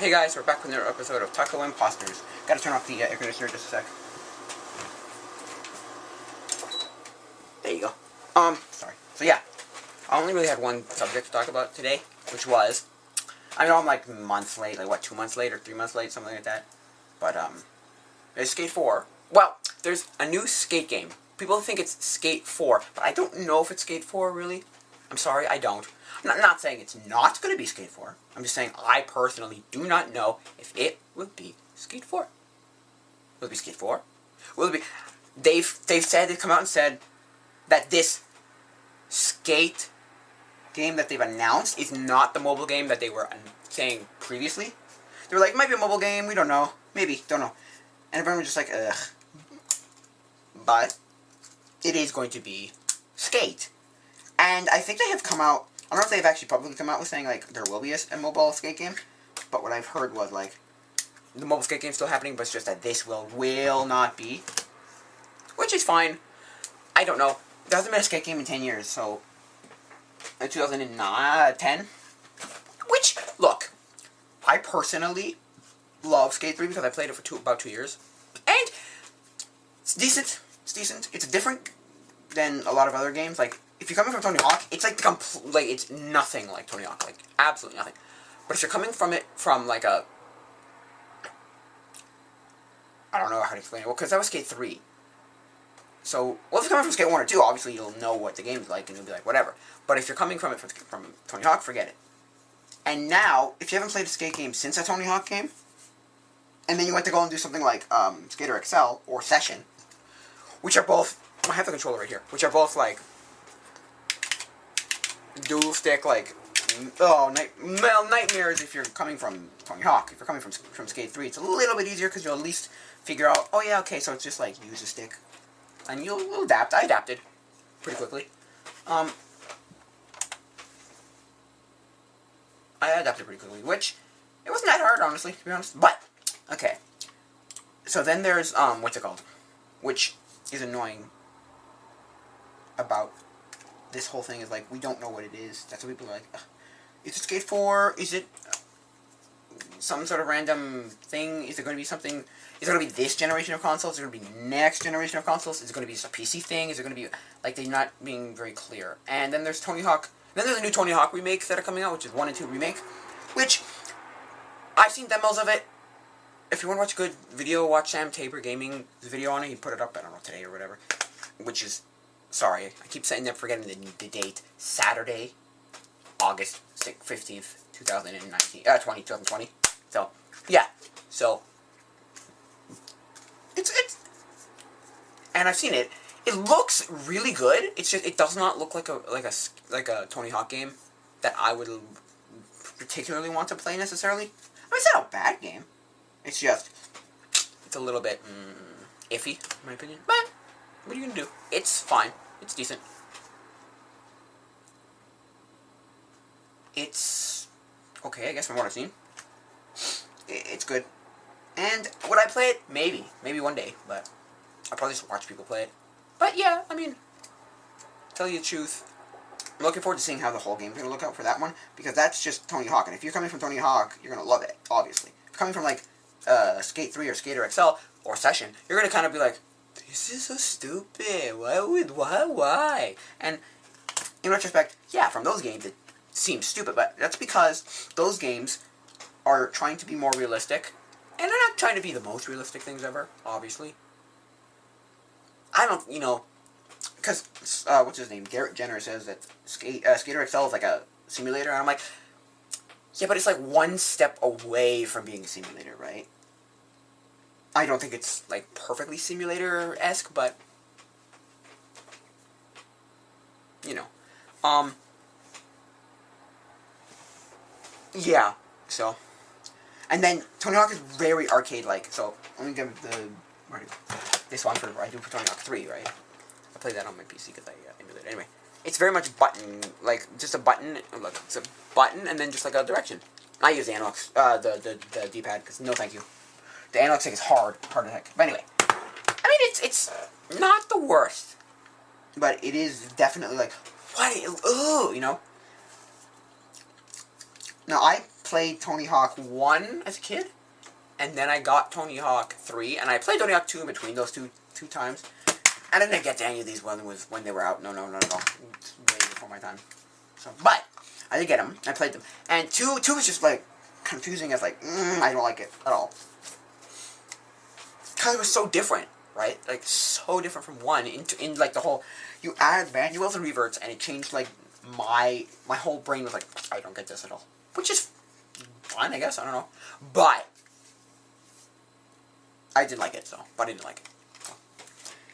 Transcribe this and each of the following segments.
Hey guys, we're back with another episode of Taco Imposters. Gotta turn off the air conditioner just a sec. There you go. Sorry. So yeah, I only really had one subject to talk about today, which was, I know I'm like months late, like what, 2 months late or 3 months late, something like that. But there's Skate 4. Well, there's a new Skate game. People think it's Skate 4, but I don't know if it's Skate 4 really. I'm sorry, I don't. I'm not saying it's not going to be Skate 4. I'm just saying I personally do not know if it will be Skate 4. Will it be Skate 4? Will it be... They've come out and said that this Skate game that they've announced is not the mobile game that they were saying previously. They were like, it might be a mobile game, we don't know. Maybe, don't know. And everyone was just like, ugh. But it is going to be Skate. And I think they have come out, I don't know if they've actually publicly come out with saying, like, there will be a mobile skate game, but what I've heard was, like, the mobile skate game's still happening, but it's just that this will not be, which is fine. I don't know. There hasn't been a skate game in 10 years, so, 2010, which, look, I personally love Skate 3 because I played it for about 2 years, and it's decent. It's decent. It's different than a lot of other games, like, if you're coming from Tony Hawk, it's like it's nothing like Tony Hawk, like absolutely nothing. But if you're coming from it from like a, I don't know how to explain it. Well, because that was Skate 3. So, well, if you're coming from Skate 1 or 2, obviously you'll know what the game's like and you'll be like whatever. But if you're coming from it from Tony Hawk, forget it. And now, if you haven't played a skate game since a Tony Hawk game, and then you went to go and do something like Skater XL or Session, which are both, I have the controller right here, which are both like dual stick, like, nightmares if you're coming from Tony Hawk. If you're coming from Skate 3, it's a little bit easier because you'll at least figure out, oh yeah, okay, so it's just like use a stick. And you'll adapt. I adapted pretty quickly. Which, it wasn't that hard, honestly, to be honest. But, okay. So then there's, what's it called? Which is annoying about this whole thing is like, we don't know what it is. That's what people are like, is it Skate 4? Is it some sort of random thing? Is it going to be something, is it going to be this generation of consoles? Is it going to be next generation of consoles? Is it going to be just a PC thing? Is it going to be, like, they're not being very clear. And then there's Tony Hawk, then there's a new Tony Hawk remakes that are coming out, which is 1 and 2 remake, which, I've seen demos of it. If you want to watch a good video, watch Sam Tabor Gaming's video on it. He put it up, I don't know, today or whatever, which is, sorry, I keep saying that, forgetting the date. Saturday, August 15th, 2020. So, yeah. So, it's, and I've seen it. It looks really good. It's just, it does not look like a Tony Hawk game that I would particularly want to play necessarily. I mean, it's not a bad game. It's just, it's a little bit iffy, in my opinion. But what are you gonna do? It's fine. It's decent. It's okay, I guess, from what I've seen. It's good. And would I play it? Maybe. Maybe one day, but I'll probably just watch people play it. But yeah, I mean, tell you the truth, I'm looking forward to seeing how the whole game's going to look out for that one, because that's just Tony Hawk, and if you're coming from Tony Hawk, you're going to love it, obviously. If you're coming from, like, Skate 3 or Skater XL or Session, you're going to kind of be like, this is so stupid, why? And in retrospect, yeah, from those games it seems stupid, but that's because those games are trying to be more realistic, and they're not trying to be the most realistic things ever, obviously. I don't, you know, because, what's his name, Garrett Jenner says that Skater XL is like a simulator, and I'm like, yeah, but it's like one step away from being a simulator, right? I don't think it's, like, perfectly simulator-esque, but, you know, yeah, so, and then Tony Hawk is very arcade-like, so, let me give the, this one I do for Tony Hawk 3, right? I play that on my PC because I emulate it. Anyway, it's very much button, like, just a button, look, it's a button and then just, like, a direction. I use the analog, the D-pad, because no thank you. The analog stick is hard as heck. But anyway, I mean, it's not the worst, but it is definitely like, what, you know? Now, I played Tony Hawk 1 as a kid, and then I got Tony Hawk 3, and I played Tony Hawk 2 in between those two times. And I didn't get to any of these when they were out. No, it's way before my time. So, but I did get them. I played them, and two was just like confusing as like I don't like it at all because it was so different, right? Like so different from 1 in like the whole. You add manuals and reverts, and it changed like my whole brain was like I don't get this at all, which is fine, I guess. I don't know, but I did like it. But I didn't like it.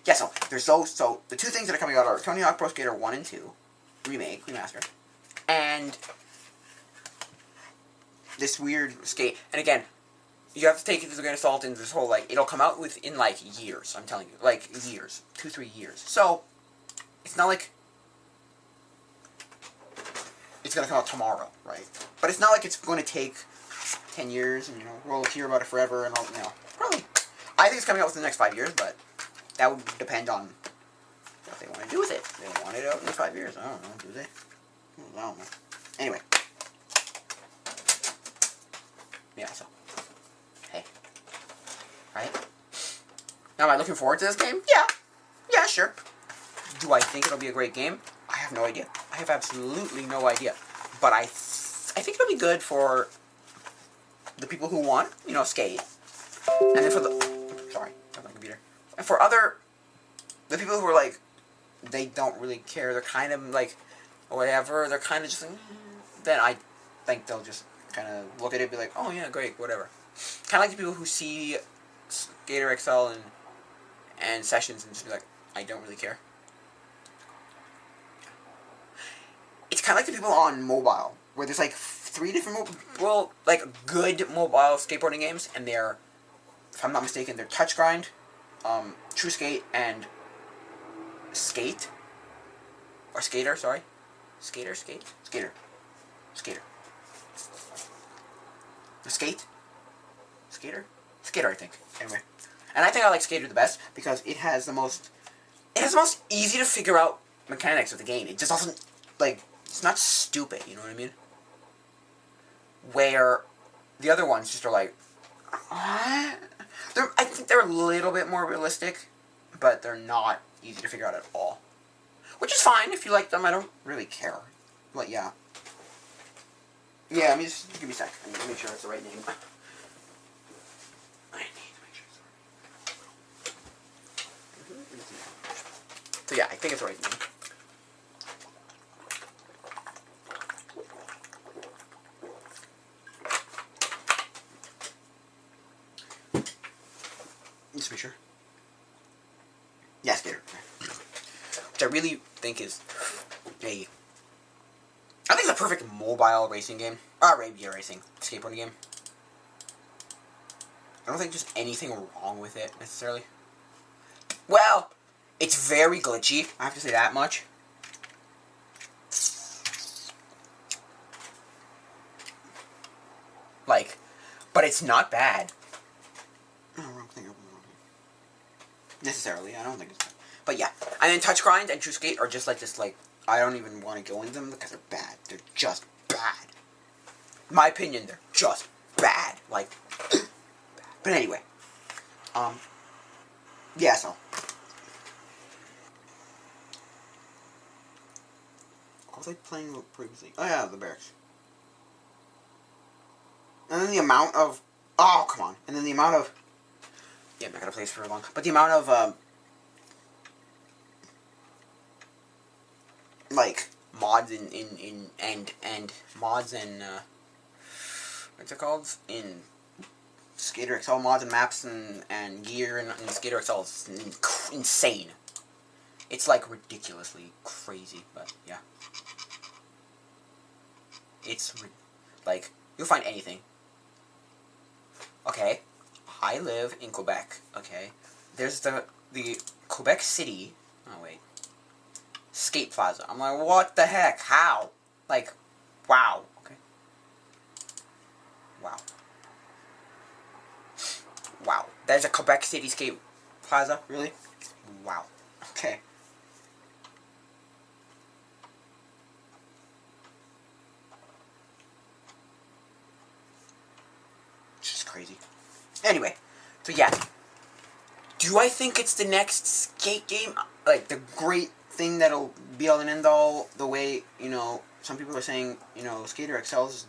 Yeah, so there's so the two things that are coming out are Tony Hawk Pro Skater 1 and 2 remaster, and this weird skate. And again, you have to take it with a grain of salt in this whole like it'll come out within like years. I'm telling you, like years, 2-3 years. So it's not like it's gonna come out tomorrow, right? But it's not like it's going to take 10 years, and we'll hear about it forever, and all, probably. I think it's coming out within the next 5 years, but that would depend on what they want to do with it. They don't want it out in 5 years. I don't know. Do they? I don't know. Anyway. Yeah, so. Hey. Right? Now, am I looking forward to this game? Yeah. Yeah, sure. Do I think it'll be a great game? I have no idea. I have absolutely no idea. But I think it'll be good for the people who want, skate. And then for the... Sorry. That's my computer. And for the people who are like, they don't really care, they're kind of like, whatever, they're kind of just like, then I think they'll just kind of look at it and be like, oh yeah, great, whatever. Kind of like the people who see Skater XL and Sessions and just be like, I don't really care. It's kind of like the people on mobile, where there's like 3 different, good mobile skateboarding games, and they're, if I'm not mistaken, they're Touch Grind, True Skate, and Skate. Or Skater, sorry. Skater. Skater, I think. Anyway. And I think I like Skater the best, because it has the most easy to figure out mechanics of the game. It just doesn't, it's not stupid, you know what I mean? Where the other ones just are like, I think they're a little bit more realistic, but they're not easy to figure out at all. Which is fine if you like them. I don't really care. But yeah. Yeah, just give me a sec. I need to make sure it's the right name. I need to make sure it's the right name. So yeah, I think it's the right name. Just to be sure. Yeah, Skater. Which I really think is I think it's a perfect mobile racing game. Racing. Skateboarding game. I don't think there's anything wrong with it, necessarily. Well, it's very glitchy. I have to say that much. But it's not bad. Wrong thing. Necessarily, I don't think it's bad. But yeah. And then Touch Grind and True Skate are just like this, I don't even want to go into them because they're bad. They're just bad. In my opinion, they're just bad. Bad. But anyway. Yeah, so. What was I playing previously? Oh yeah, the Barracks. And then the amount of... Oh, come on. And then the amount of... Yeah, I'm not going to play this for long. But the amount of, mods and mods and, what's it called? In Skater XL, mods and maps and gear and Skater XL is insane. It's, ridiculously crazy, but, yeah. It's, you'll find anything. Okay. I live in Quebec, okay? There's the Quebec City, oh wait, Skate Plaza. I'm like, what the heck? How? Wow, okay? Wow. Wow. There's a Quebec City Skate Plaza? Really? Wow. Okay. crazy. Anyway, so yeah. Do I think it's the next skate game? Like, the great thing that'll be all and end all, the way, you know, some people are saying, you know, Skater XL is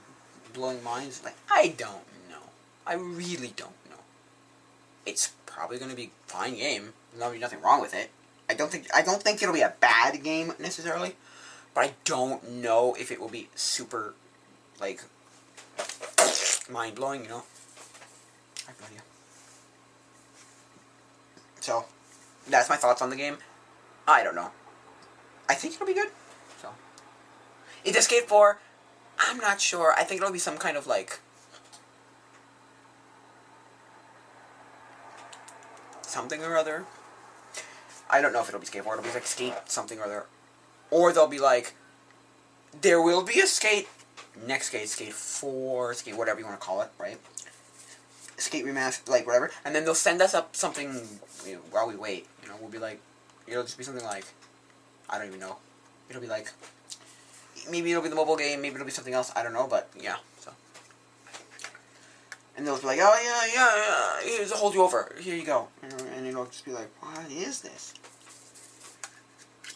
blowing minds? Like, I don't know. I really don't know. It's probably going to be a fine game. There'll be nothing wrong with it. I don't think it'll be a bad game, necessarily. But I don't know if it will be super, like, mind-blowing, you know? I have no idea. So, that's my thoughts on the game. I don't know. I think it'll be good. So, is it Skate 4? I'm not sure. I think it'll be some kind of, like, something or other. I don't know if it'll be Skate 4. It'll be like Skate something or other. Or they'll be like, there will be a Skate, next Skate, Skate 4, Skate whatever you want to call it, right? Skate remastered, like, whatever. And then they'll send us up something, you know, while we wait. You know, we'll be like, it'll just be something like, I don't even know. It'll be like, maybe it'll be the mobile game, maybe it'll be something else, I don't know, but yeah, so. And they'll be like, oh yeah, here's, I'll hold you over, here you go. And it'll just be like, what is this?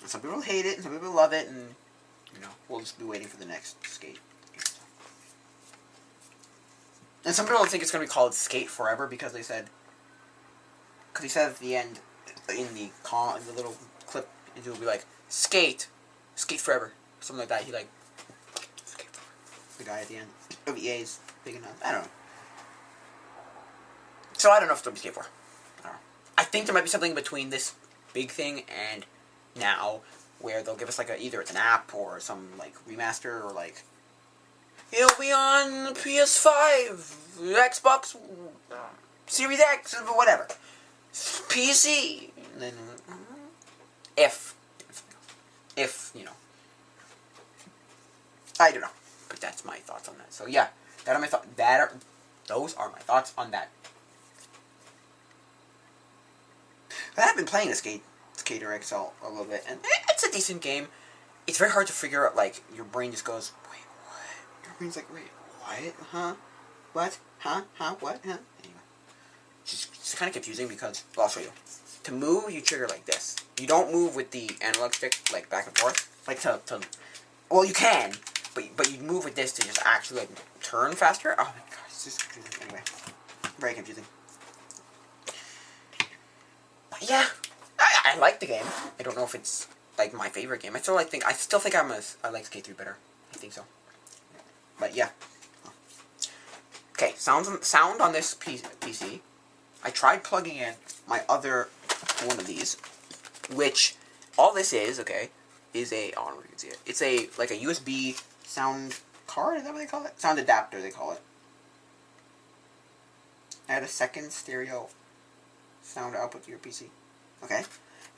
And some people hate it, and some people love it, and, you know, we'll just be waiting for the next Skate. And some people think it's going to be called Skate Forever because they said, because he said at the end, in the little clip, it will be like, Skate Forever, something like that. He like, Skate Forever. The guy at the end of EA's big enough. I don't know. So I don't know if it'll be Skate 4. I don't know. I think there might be something between this big thing and now, where they'll give us like either it's an app or some like remaster or like, it'll be on PS5, Xbox Series X, whatever, PC. And then, if you know, I don't know, but that's my thoughts on that. So yeah, those are my thoughts on that. But I've been playing the Skater XL a little bit, and it's a decent game. It's very hard to figure out. Like, your brain just goes, wait, what? Your brain's like, wait, what? Huh? What? Huh? What? Huh? Anyway, it's kind of confusing because, well, I'll show you. To move, you trigger like this. You don't move with the analog stick, like, back and forth. Like, well, you can, but you move with this to just actually, like, turn faster. Oh, my God, it's just confusing. Anyway, very confusing. But, yeah, I like the game. I don't know if it's, like, my favorite game. I still think I like Skate 3 better. I think so. But, yeah. Okay, sound on this PC. I tried plugging in my other one of these, which all this is, okay, is a, I don't know if you can see it. It's like a USB sound card, is that what they call it? Sound adapter, they call it. Add a second stereo sound output to your PC. Okay?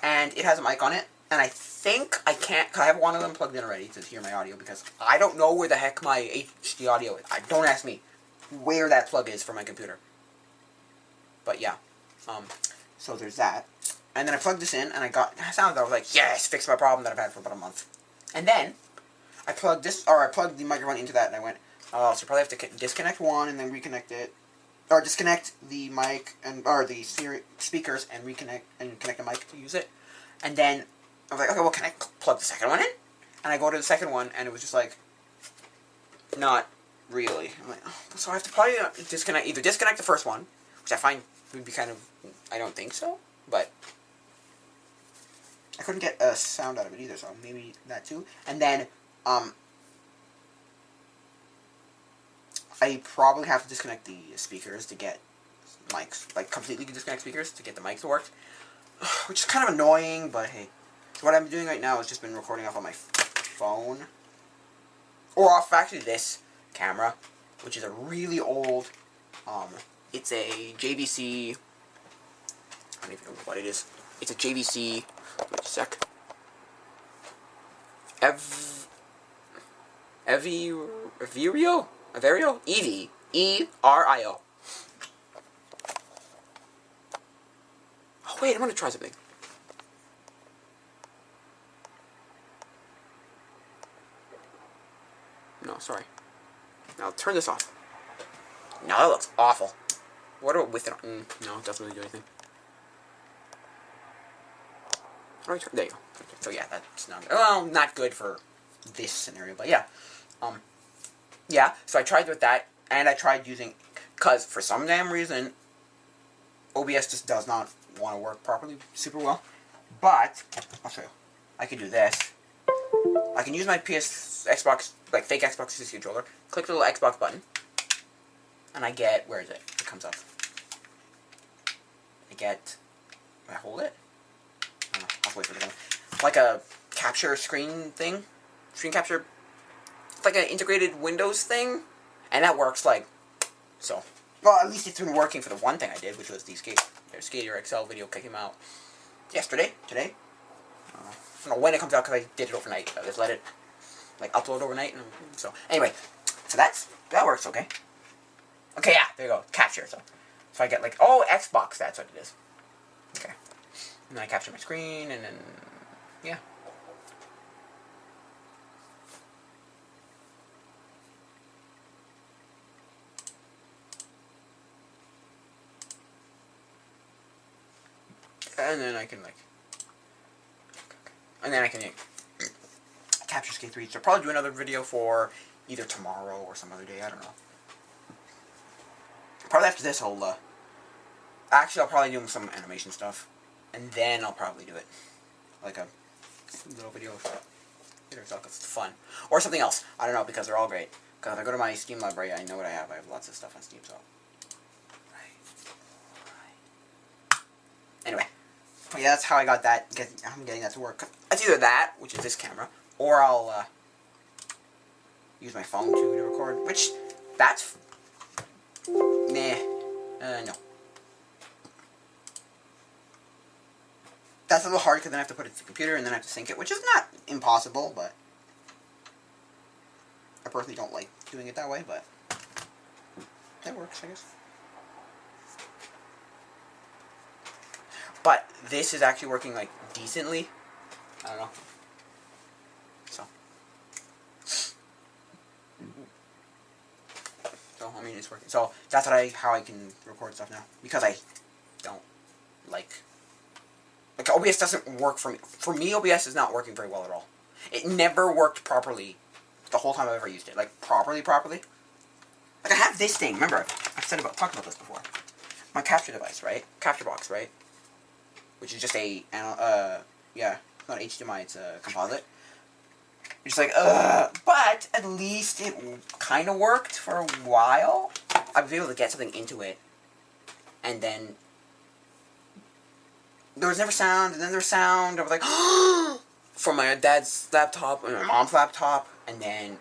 And it has a mic on it, and I think I can't, cause I have one of them plugged in already to hear my audio, because I don't know where the heck my HD audio is. Don't ask me where that plug is for my computer. But yeah, so there's that. And then I plugged this in, and I got sound. I was like, yes, fixed my problem that I've had for about a month. And then I plugged the microphone into that, and I went, oh, so I probably have to disconnect one and then reconnect it, or disconnect the mic or the speakers and reconnect and connect the mic to use it. And then I was like, okay, well, can I plug the second one in? And I go to the second one, and it was just like, not really. I'm like, oh, so I have to probably either disconnect the first one, which I find would be kind of, I don't think so, but I couldn't get a sound out of it either, so maybe that too. And then, I probably have to disconnect the speakers to get mics, like completely disconnect speakers to get the mics to work, which is kind of annoying, but hey. So what I'm doing right now is just been recording off on my phone, or off actually this camera, which is a really old, it's a JVC, I don't even know what it is. It's a JVC, wait a sec. Averio? E-V-E-R-I-O. Oh wait, I'm gonna try something. No, sorry. Now turn this off. Now that looks awful. What about with it on? No, it doesn't really do anything. Alright, there you go. Okay, so yeah, that's not good. Well, not good for this scenario, but yeah. Yeah, so I tried with that, and I tried using, because for some damn reason, OBS just does not want to work properly, super well. But, I'll show you. I can do this. I can use my Xbox, like fake Xbox 360 controller, click the little Xbox button, and I get, where is it? It comes up. I get, I hold it? I don't know, I'll wait for it to come. Like a capture screen thing. Screen capture. It's like an integrated Windows thing. And that works like so. Well, at least it's been working for the one thing I did, which was the Skater XL video came out yesterday, today. I don't know when it comes out because I did it overnight. I just let it like upload overnight. And so anyway, so that works okay. Okay, yeah, there you go. Capture. So I get like, oh, Xbox, that's what it is. Okay. And then I capture my screen, and then, yeah. And then I can, like, and then I can capture Skate 3. So I'll probably do another video for either tomorrow or some other day, I don't know. Probably after this I'll, actually I'll probably do some animation stuff. And then I'll probably do it. Like a little video it's fun. Or something else. I don't know, because they're all great. Because if I go to my Steam library, I know what I have. I have lots of stuff on Steam, so. Anyway. But yeah, that's how I got that. I'm getting that to work. It's either that, which is this camera, or I'll use my phone to record, which, that's, nah, no. That's a little hard because then I have to put it to the computer and then I have to sync it, which is not impossible, but I personally don't like doing it that way, but that works, I guess. But this is actually working, like, decently. I don't know. So, I mean, it's working. So, that's how I can record stuff now. Because I don't like OBS doesn't work for me. For me, OBS is not working very well at all. It never worked properly the whole time I've ever used it. Like, properly. Like, I have this thing. Remember, I've talked about this before. My capture device, right? Capture box, right? Which is just a, yeah, not HDMI, it's a composite. You're just like, but at least it kind of worked for a while. I was able to get something into it, and then there was never sound, and then there was sound. I was like, from my dad's laptop and my mom's laptop, and then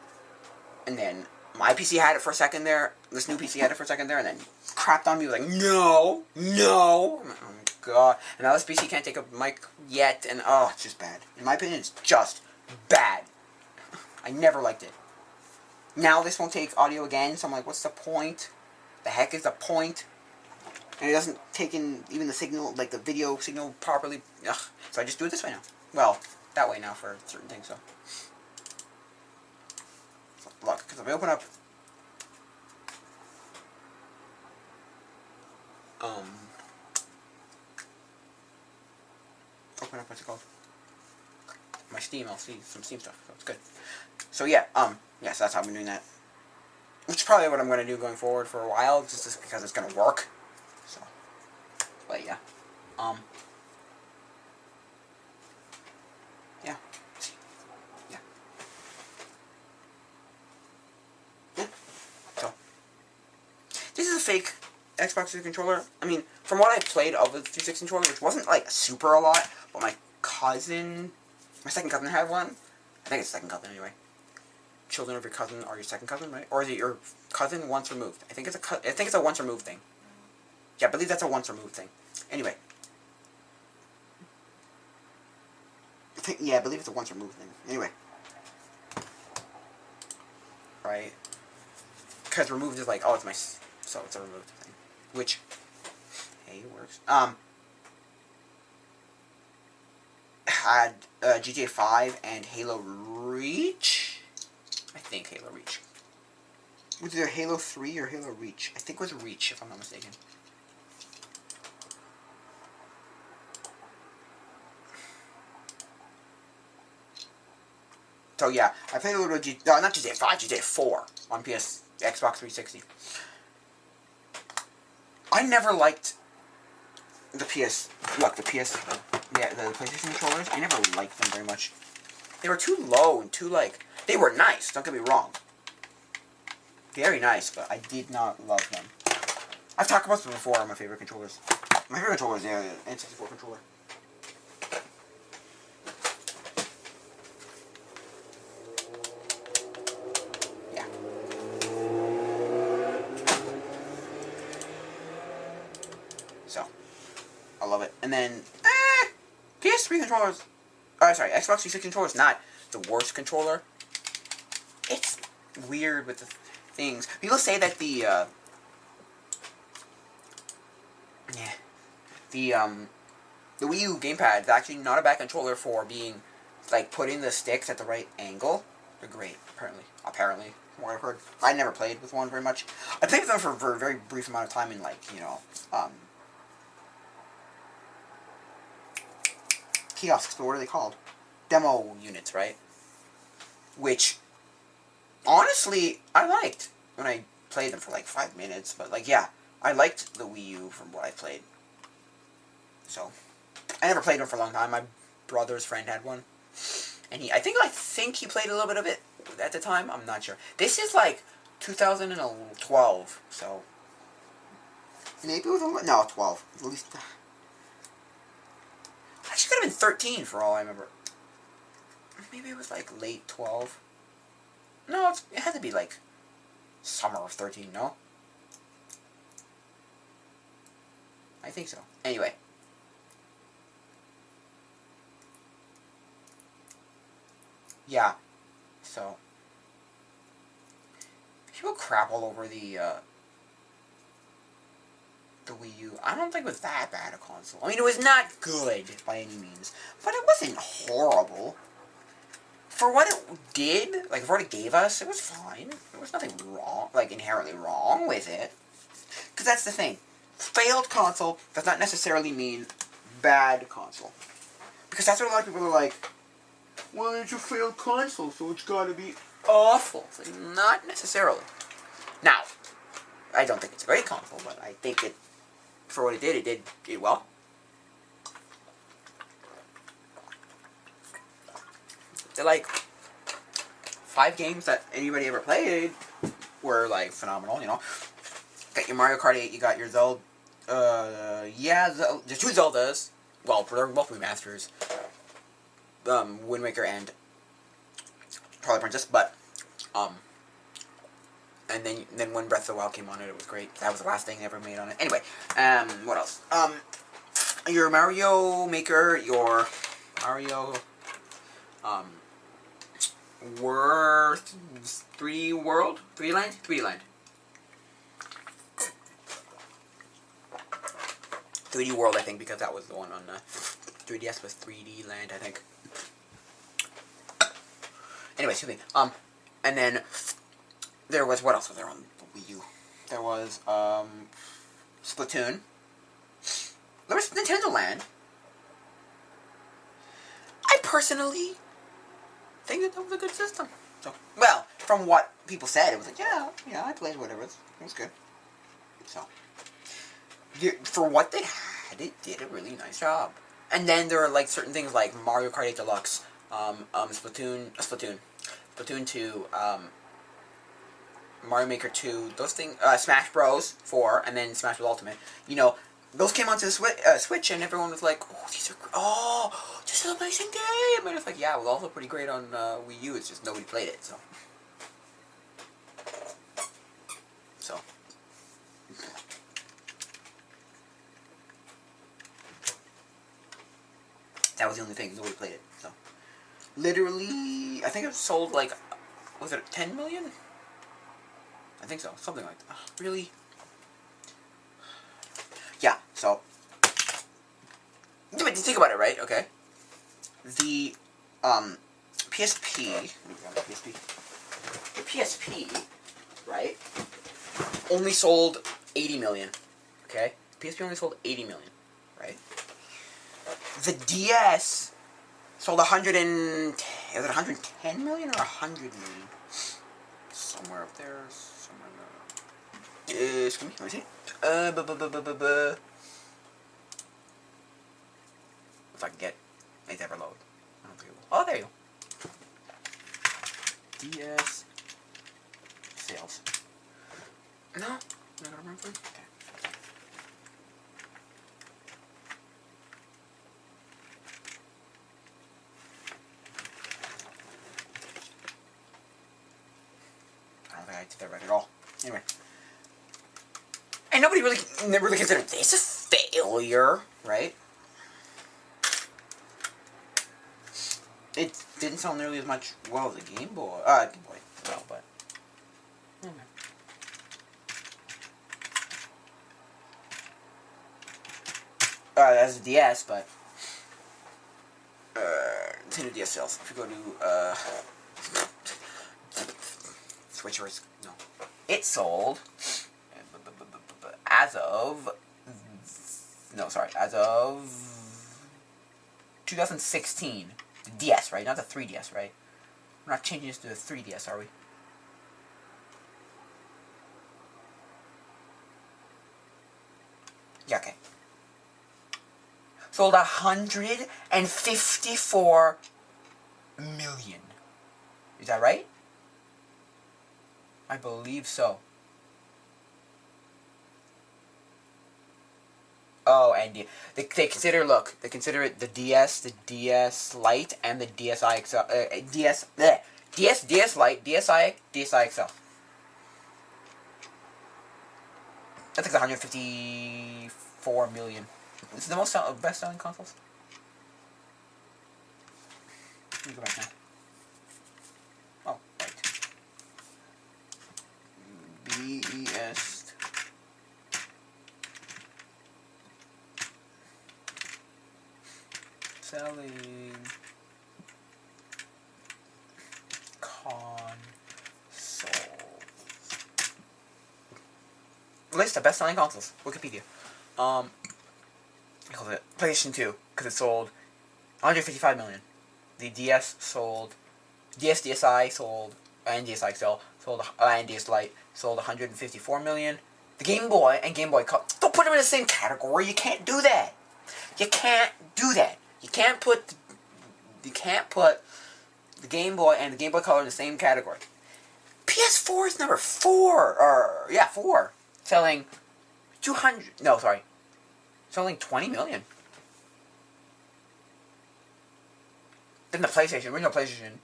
my PC had it for a second there. This new PC had it for a second there, and then crapped on me. Was like, no. I'm like, oh my god. And now this PC can't take a mic yet, and oh, it's just bad. In my opinion, it's just bad. I never liked it. Now this won't take audio again, so I'm like, what's the point? The heck is the point? And it doesn't take in even the signal, like the video signal properly. Ugh. So I just do it this way now. Well, that way now for certain things, so look, because if I open up what's it called? My Steam, I'll see some Steam stuff, so it's good. So yeah, yeah, so that's how I've been doing that. Which is probably what I'm going to do going forward for a while, just because it's going to work. So, but yeah. Yeah. Yeah. Yeah. So, this is a fake Xbox 360 controller. I mean, from what I played of the 360 controller, which wasn't like super a lot, but my second cousin had one. I think it's second cousin anyway. Children of your cousin are your second cousin, right? Or is it your cousin once removed? I think it's a once removed thing. Yeah, I believe that's a once removed thing. Anyway. I believe it's a once removed thing. Anyway. Right? Because removed is like, oh, it's my... So it's a removed thing. Which, hey, it works. Had GTA 5 and Halo Reach? I think Halo Reach. Was it either Halo 3 or Halo Reach? I think it was Reach, if I'm not mistaken. So yeah, I played a little bit of not GTA 5, GTA 4 on Xbox 360. I never liked the PlayStation controllers. I never liked them very much. They were too low and too, like, they were nice, don't get me wrong. Very nice, but I did not love them. I've talked about them before on my favorite controllers. My favorite controller is the N64 controller. Yeah. So, I love it. And then, PS3 controllers. Oh, sorry, Xbox 360 controller is not the worst controller. It's weird with the things. People say that the Wii U gamepad is actually not a bad controller for being, like, putting the sticks at the right angle. They're great, apparently, from what I've heard. I never played with one very much. I played with them for a very brief amount of time in, like, you know, kiosks, but what are they called? Demo units, right? Which, honestly, I liked when I played them for like 5 minutes, but like, yeah, I liked the Wii U from what I played. So, I never played them for a long time. My brother's friend had one, and I think he played a little bit of it at the time. I'm not sure. This is like 2012, so maybe it was no 12 at least. Actually, could have been 13 for all I remember. Maybe it was like late 12. No, it had to be like summer of 13, no? I think so. Anyway. Yeah. So. People crap all over the Wii U. I don't think it was that bad a console. I mean, it was not good by any means, but it wasn't horrible. For what it did, like, for what it gave us, it was fine. There was nothing wrong, like, inherently wrong with it. Because that's the thing. Failed console does not necessarily mean bad console. Because that's what a lot of people are like, well, it's a failed console, so it's gotta be awful. It's like, not necessarily. Now, I don't think it's a great console, but I think it, for what it did well. They're like 5 games that anybody ever played were like phenomenal, you know. Got your Mario Kart 8, you got your Zelda, there's 2 Zeldas. Well, they're both remasters. Wind Waker and Twilight Princess, but and then when Breath of the Wild came on it was great. That was the last thing they ever made on it. Anyway, what else? Your Mario Maker, your Mario Worth 3D World? 3D Land? 3D Land. 3D World, I think, because that was the one on 3DS was 3D Land, I think. Anyway, excuse me. And then there was, what else was there on the Wii U? There was Splatoon. There was Nintendo Land. I personally think that was a good system. So, well, from what people said, it was like, yeah, I played whatever. It was good. So, for what they had, it did a really nice job. And then there are like certain things like Mario Kart 8 Deluxe, Splatoon 2, Mario Maker 2, those things, Smash Bros. 4, and then Smash Bros. Ultimate. You know, those came onto the Switch, and everyone was like, oh, this is an amazing game! And it's like, yeah, it was also pretty great on Wii U, it's just nobody played it, so. That was the only thing, nobody played it, so. Literally, I think it sold like, was it 10 million? I think so, something like that. Really? Yeah, so. Think about it, right? Okay. The PSP, the PSP, right, only sold 80 million, okay? PSP only sold 80 million, right? The DS sold Is it 110 million or 100 million? Somewhere up there. Somewhere in the... excuse me, let me see. If I can get it ever load. I don't think it will. Oh, there you go. DS sales. No? Am I gonna run for it? Okay. I don't think I did that right at all. Anyway. And nobody really never really considered this a failure, right? It didn't sell nearly as much well as the Game Boy. Game Boy. Well, but okay. As a DS, but Nintendo DS sales. If you go to Switchers, no, it sold as of 2016. The DS, right? Not the 3DS, right? We're not changing this to the 3DS, are we? Yeah, okay. Sold 154 million. Is that right? I believe so. Oh, and they consider it the DS, the DS Lite, and the DSi XL, DS Lite, DSi XL. That's like 154 million. It's the best-selling consoles. Let me go back now. Oh, right. BES. Selling consoles. List of best-selling consoles. Wikipedia. I call it PlayStation 2 because it sold 155 million. The DS sold, DSi sold, and DSi XL sold, and DS Lite sold 154 million. The Game Boy and Game Boy Color, don't put them in the same category. You can't do that. You can't do that. You can't put the Game Boy and the Game Boy Color in the same category. PS4 is number 4, 4, selling 20 million. Then the original PlayStation.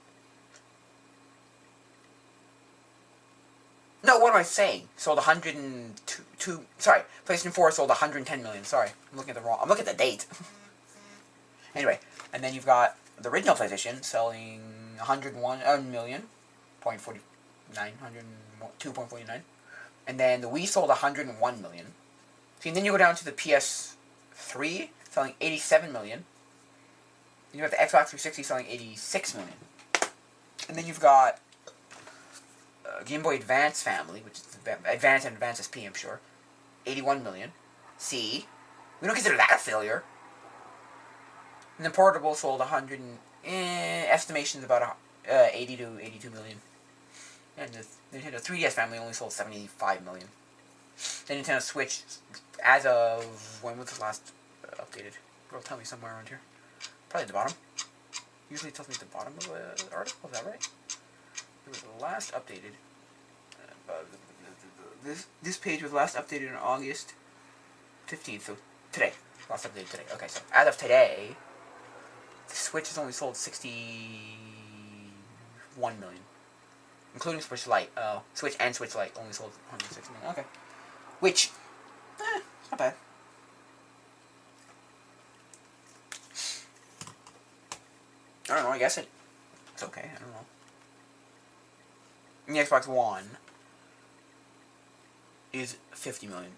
No, what am I saying? Sold 102. Sorry, PlayStation 4 sold 110 million. Sorry, I'm looking at the date. Anyway, and then you've got the original PlayStation selling 101 million, 2.49, and then the Wii sold 101 million. See, and then you go down to the PS3 selling 87 million. Then you have the Xbox 360 selling 86 million, and then you've got Game Boy Advance family, which is Advance and Advance SP, I'm sure, 81 million. See, we don't consider that a failure. And then portable sold 100, estimations about 80 to 82 million. And the Nintendo 3DS family only sold 75 million. The Nintendo Switch, as of, when was this last updated? It'll tell me somewhere around here. Probably at the bottom. Usually it tells me at the bottom of the article, is that right? It was last updated. This page was last updated on August 15th, so today. Last updated today. Okay, so as of today, the Switch has only sold 61 million. Including Switch Lite. Switch and Switch Lite only sold 160 million. Okay. Which, not bad. I don't know, I guess it's okay, I don't know. And the Xbox One is 50 million.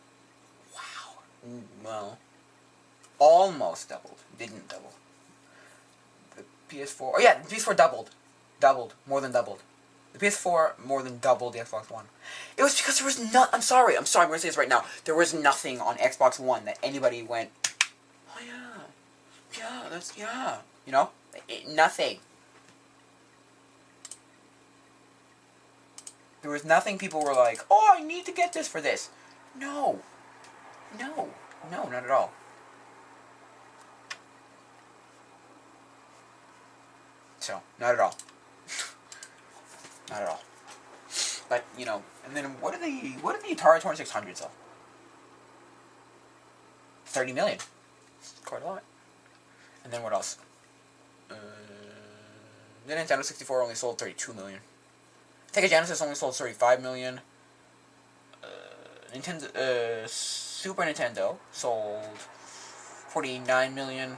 Wow. Well, almost doubled. Didn't double. The PS4, oh yeah, the PS4 doubled. More than doubled. The PS4 more than doubled the Xbox One. It was because there was I'm sorry, I'm going to say this right now. There was nothing on Xbox One that anybody went, oh yeah, you know? Nothing. There was nothing people were like, oh, I need to get this for this. No. No. No, not at all. So, not at all. Not at all. But, you know, and then what did the Atari 2600 sell? 30 million. Quite a lot. And then what else? The Nintendo 64 only sold 32 million. Sega Genesis only sold 35 million. Super Nintendo sold 49 million.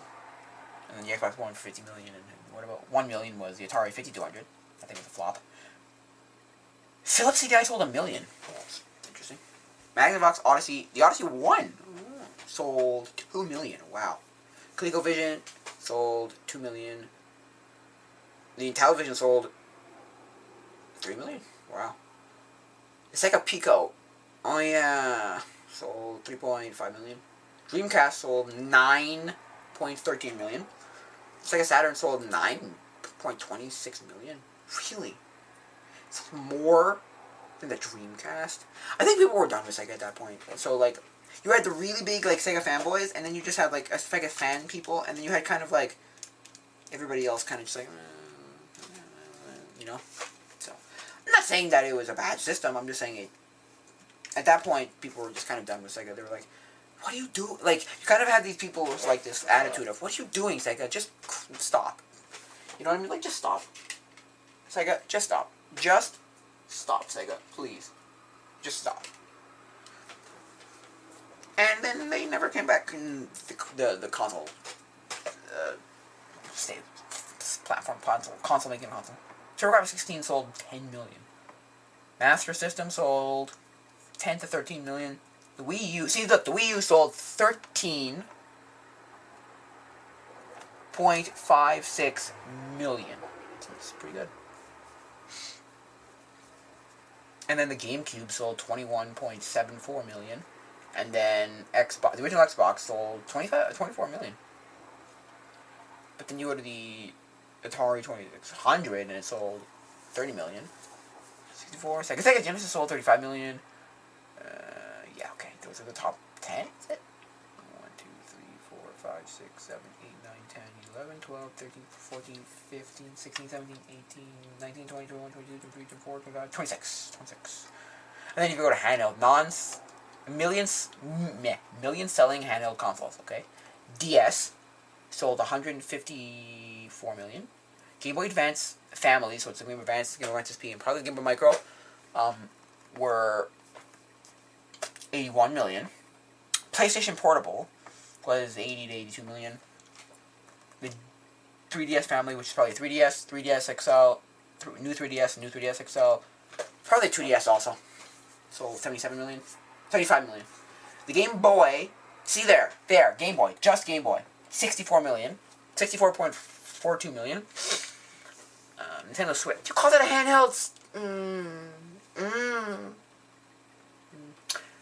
And then the Xbox One 50 million. And what about 1 million was the Atari 5200. I think it was a flop. Philips CDI sold 1 million. That's interesting. Magnavox Odyssey, the Odyssey 1 sold 2 million. Wow. ColecoVision sold 2 million. The Intellivision sold 3 million. Wow. The Sega Pico, oh yeah, sold 3.5 million. Dreamcast sold 9.13 million. Sega Saturn sold 9.26 million. Really? It's more than the Dreamcast. I think people were done with Sega at that point. So like, you had the really big like Sega fanboys, and then you just had like a Sega fan people, and then you had kind of like everybody else kind of just like, you know. So I'm not saying that it was a bad system. I'm just saying it. At that point, people were just kind of done with Sega. They were like, "What do you do?" Like, you kind of had these people with like this attitude of, "What are you doing, Sega? Just stop." You know what I mean? Like, just stop. Sega, just stop. Just stop, Sega, please. Just stop. And then they never came back in the console state platform console making console. TurboGrafx 16 sold 10 million. Master System sold 10 to 13 million. The Wii U, see look, the Wii U sold 13.56 million. That's pretty good. And then the GameCube sold 21.74 million. And then Xbox, the original Xbox sold 24 million. But then you go to the Atari 2600 and it sold 30 million. 64. Sega Genesis sold 35 million. Yeah, okay. Those are the top 10. Is it? 1, 2, 3, 4, 5, 6, 7, 8, 9, 10, 11, 12, 13, 14, 15, 16, 17, 18, 19, 20, 21, 22, 23, 24, 25, 26. 26. And then you go to handheld. Million selling handheld consoles, okay? DS sold 154 million. Game Boy Advance family, so it's the Game Boy Advance, Game Boy Advance SP, and probably the Game Boy Micro, were 81 million. PlayStation Portable was 80 to 82 million. The 3DS family, which is probably 3DS, 3DS XL, new 3DS, new 3DS XL, probably 2DS also, sold 77 million. 35 million. The Game Boy, see there, Game Boy, just Game Boy, 64 million, 64.42 million. Nintendo Switch, you call that a handheld?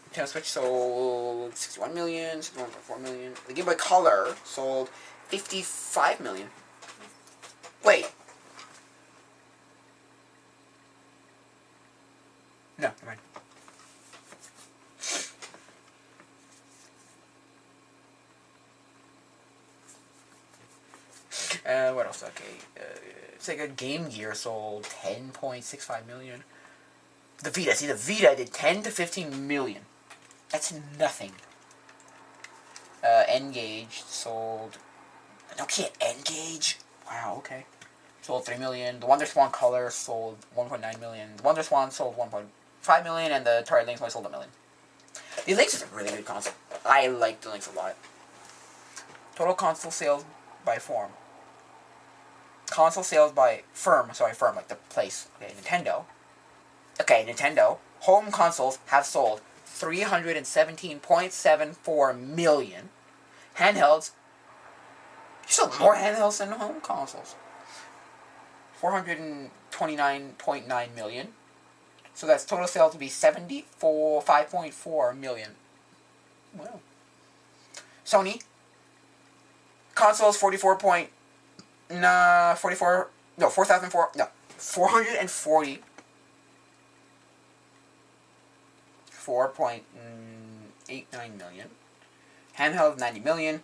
Nintendo Switch sold 61 million, 61.4 million. The Game Boy Color sold 55 million. Wait. No, never mind. What else? Okay. Sega Game Gear sold 10.65 million. The Vita. See, the Vita did 10 to 15 million. That's nothing. N-Gage sold... No kid, N-Gage? Wow, okay. Sold 3 million. The Wonder Swan Color sold 1.9 million. The Wonder Swan sold 1.5 million, and the Atari Lynx only sold 1 million. The Lynx is a really good console. I like the Lynx a lot. Total console sales by form. Console sales by firm, like the place. Okay, Nintendo. Home consoles have sold 317.74 million. Handhelds. You sold more handhelds than home consoles. 429.9 million. So that's total sales to be 5.4 million. Wow. Sony. Consoles 440 440 4.89 million. Handheld 90 million.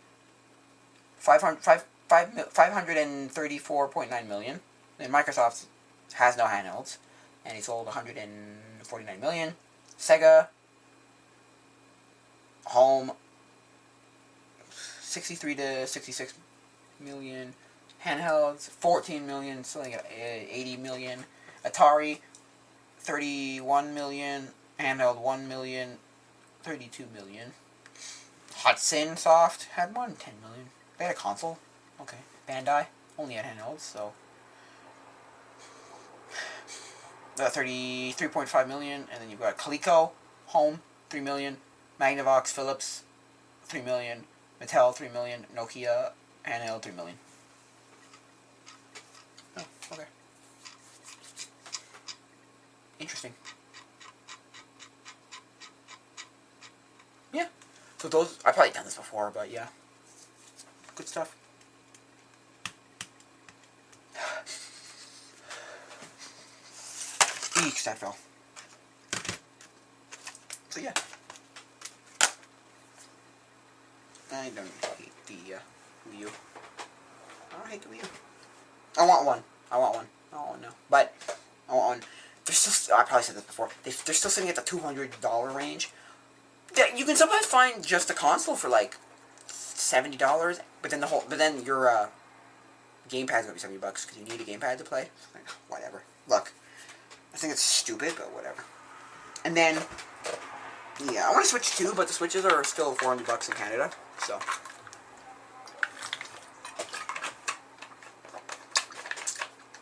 534.9 million. And Microsoft has no handhelds, and he sold 149 million. Sega home 63 to 66 million. Handhelds 14 million, selling at 80 million. Atari 31 million. Handheld 1 million, 32 million. Hudson Soft had one, 10 million. They had a console. Okay. Bandai only had handhelds, so 33.5 million. And then you've got Coleco Home 3 million. Magnavox Philips 3 million. Mattel 3 million. Nokia handheld 3 million. Oh, okay. Interesting. Yeah. So those, I've probably done this before, but yeah. Good stuff. Eek, that fell. So yeah. I don't hate the Wii U. I don't hate the Wii U. I want one. I want one now. But I want one. They're still, I probably said this before, they're still sitting at the $200 range. You can sometimes find just a console for like $70, but then your gamepad's gonna be $70 because you need a gamepad to play. Like, whatever. Look, I think it's stupid, but whatever. And then, yeah, I want to Switch too, but the Switches are still $400 in Canada, so.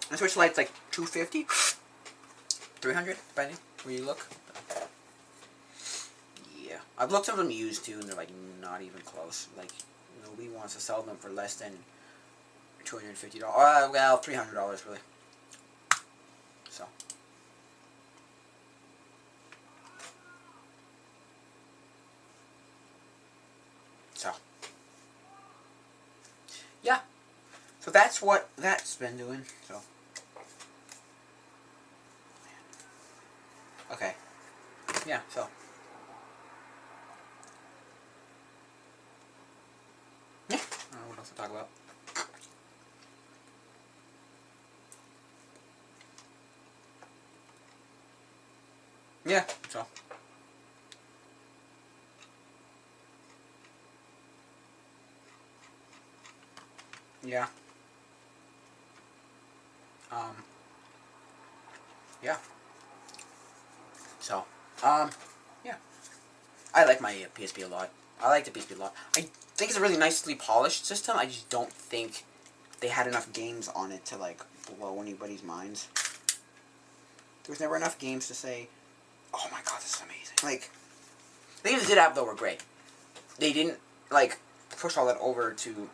The Switch Lite's like $250, $300, depending where you look. Yeah, I've looked at them used too, and they're like not even close. Like nobody wants to sell them for less than $250. Well, $300 really. So, yeah. So that's what that's been doing. So, okay. Yeah. So. Yeah. I don't know what else to talk about. Yeah. So. Yeah. Yeah. So, yeah. I like my PSP a lot. I like the PSP a lot. I think it's a really nicely polished system. I just don't think they had enough games on it to, like, blow anybody's minds. There was never enough games to say, oh my god, this is amazing. Like, the games they did have, though, were great. They didn't, like, push all that over to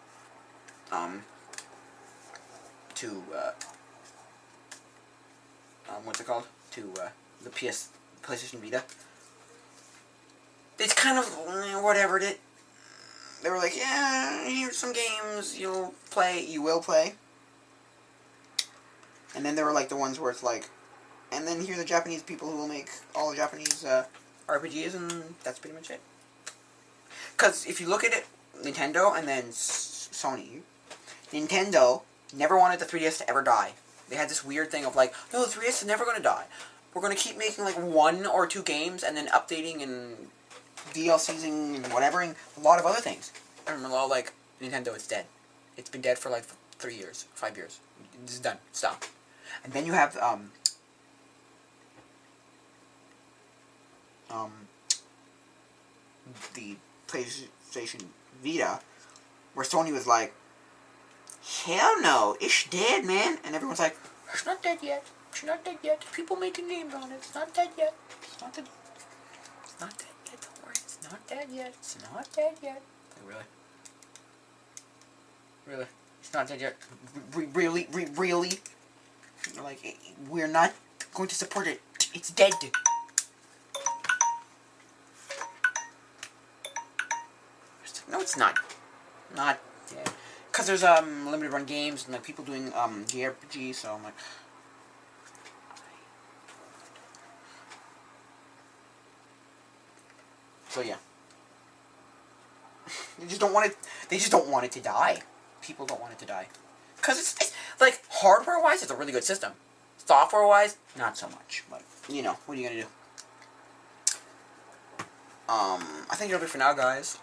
what's it called? To, the PlayStation Vita. It's kind of, whatever, they were like, yeah, here's some games you will play. And then there were, like, the ones where it's like, and then here are the Japanese people who will make all the Japanese, RPGs, and that's pretty much it. Because if you look at it, Nintendo and then Sony, Nintendo never wanted the 3DS to ever die. They had this weird thing of like, no, the 3DS is never going to die. We're going to keep making like 1 or 2 games and then updating and DLCs and whatever and a lot of other things. And we're all like, Nintendo, it's dead. It's been dead for like 3 years, 5 years. It's done. Stop. And then you have the PlayStation Vita, where Sony was like, hell no, it's dead, man. And everyone's like, it's not dead yet. It's not dead yet. People making games on it. It's not dead yet. It's not dead. It's not dead yet. Don't worry. It's not dead yet. It's not dead yet. Like, really? Really? It's not dead yet. Really? Really? Like, we're not going to support it. It's dead. No, it's not. Not dead. Because there's limited run games and like people doing JRPG, so I'm like, So yeah. They just don't want it. They just don't want it to die. People don't want it to die. Because it's like, hardware-wise, it's a really good system. Software-wise, not so much. But, you know, what are you going to do? I think that'll be for now, guys.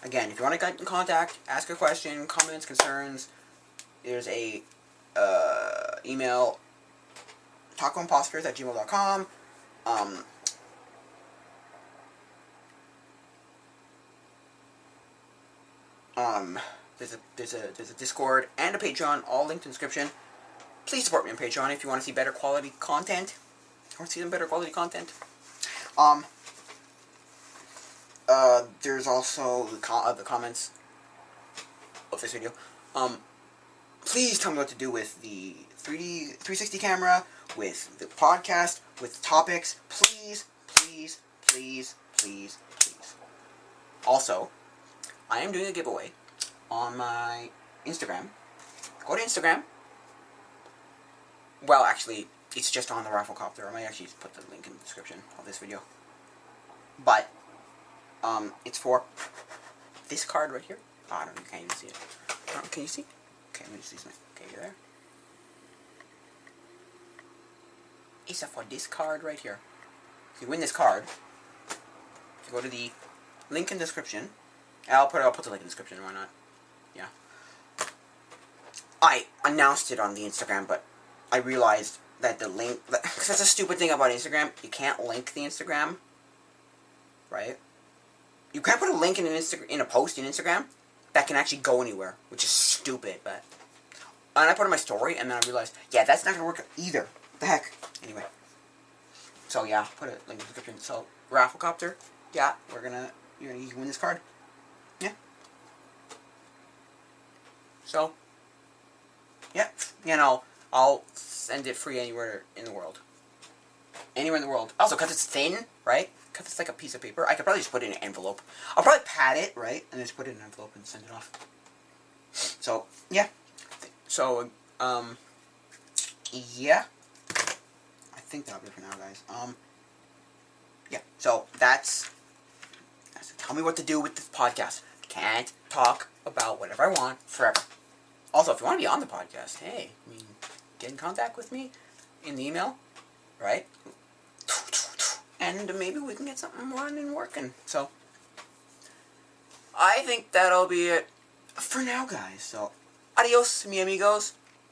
Again, if you want to get in contact, ask a question, comments, concerns, there's a email, tacoimposters@gmail.com. There's a Discord and a Patreon, all linked in the description. Please support me on Patreon if you want to see better quality content, or see some better quality content. There's also the comments of this video. Please tell me what to do with the 360 camera, with the podcast, with the topics. Please, please, please, please, please. Also, I am doing a giveaway on my Instagram. Go to Instagram. Well, actually, it's just on the Rafflecopter. I might actually put the link in the description of this video. But, it's for this card right here. Oh, I don't know, you can't even see it. Can you see? Okay, let me just see something. Okay, you're there. It's for this card right here. If you win this card, if you go to the link in the description, I'll put the link in the description, why not? Yeah. I announced it on the Instagram, but I realized that the link, because that's a stupid thing about Instagram, you can't link the Instagram, right? You can't put a link in a post in Instagram that can actually go anywhere, which is stupid, but... And I put it in my story, and then I realized, yeah, that's not going to work either. What the heck? Anyway. So, yeah, put a link in the description. So, Rafflecopter, yeah, you can win this card. Yeah. So, yeah, you know, I'll send it free anywhere in the world. Anywhere in the world. Also, because it's thin, right? Because it's like a piece of paper, I could probably just put it in an envelope. I'll probably pad it, right? And just put it in an envelope and send it off. So, yeah. So, yeah. I think that'll be it for now, guys. Yeah. So, that's tell me what to do with this podcast. Can't talk about whatever I want forever. Also, if you want to be on the podcast, hey, I mean, get in contact with me in the email, right? And maybe we can get something running and working. So, I think that'll be it for now, guys. So, adios, mi amigos.